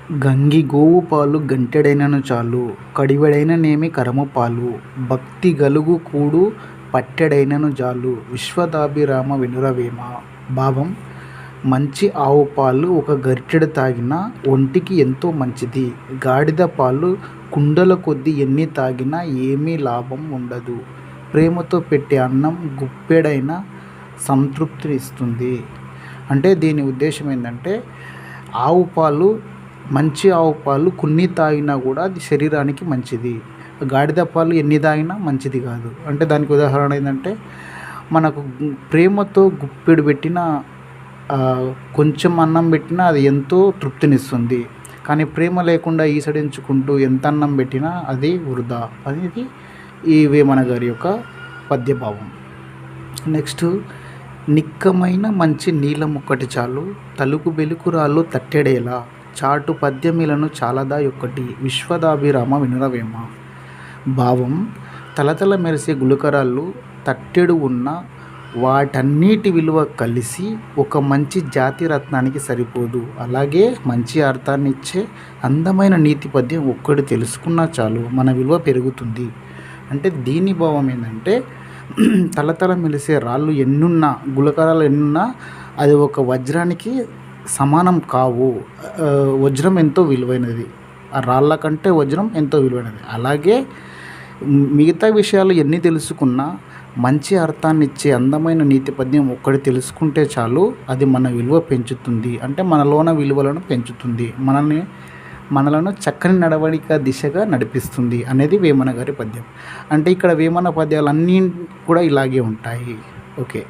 గంగి గోవు పాలు గంటెడైనను చాలు కడివెడైననేమి కరము పాలు భక్తి గలుగు కూడు పట్టెడైనను జాలు విశ్వదాభిరామ వినురవేమ. భావం: మంచి ఆవు పాలు ఒక గరిటెడు తాగినా ఒంటికి ఎంతో మంచిది. గాడిద పాలు కుండల కొద్దీ ఎన్ని తాగినా ఏమీ లాభం ఉండదు. ప్రేమతో పెట్టే అన్నం గుప్పెడైన సంతృప్తినిస్తుంది. అంటే దీని ఉద్దేశం ఏంటంటే, మంచి ఆవు పాలు కొన్ని తాగినా కూడా అది శరీరానికి మంచిది. గాడిద పాలు ఎన్ని తాగినా మంచిది కాదు. అంటే దానికి ఉదాహరణ ఏంటంటే, మనకు ప్రేమతో గుప్పెడు పెట్టిన కొంచెం అన్నం పెట్టినా అది ఎంతో తృప్తినిస్తుంది. కానీ ప్రేమ లేకుండా ఈసడించుకుంటూ ఎంత అన్నం పెట్టినా అది వృధా అనేది ఈ వేమన గారి యొక్క పద్యభావం. నెక్స్ట్, నిక్కమైన మంచి నీలమొక్కటి చాలు తలుకు బెలుకురాళ్ళు తట్టెడేలా చాటు పద్యమిలను చాలదా యొక్కటి విశ్వదాభిరామ వినురవేమ. భావం: తలతల మెరిసే గులకరాళ్ళు తట్టెడు ఉన్న వాటన్నిటి విలువ కలిసి ఒక మంచి జాతి రత్నానికి సరిపోదు. అలాగే మంచి అర్థాన్ని ఇచ్చే అందమైన నీతి పద్యం ఒక్కటి తెలుసుకున్నా చాలు మన విలువ పెరుగుతుంది. అంటే దీని భావం ఏంటంటే, తలతల మెరిసే రాళ్ళు ఎన్నున్నా, గులకరాలు ఎన్నున్నా అది ఒక వజ్రానికి సమానం కావు. వజ్రం ఎంతో విలువైనది, ఆ రాళ్ళ కంటే వజ్రం ఎంతో విలువైనది. అలాగే మిగతా విషయాలు ఎన్ని తెలుసుకున్నా మంచి అర్థాన్ని ఇచ్చే అందమైన నీతి పద్యం ఒక్కటి తెలుసుకుంటే చాలు అది మన విలువ పెంచుతుంది. అంటే మనలోన విలువలను పెంచుతుంది, మనలను చక్కని నడవడిక దిశగా నడిపిస్తుంది అనేది వేమన గారి పద్యం. అంటే ఇక్కడ వేమన పద్యాలన్నీ కూడా ఇలాగే ఉంటాయి. ఓకే.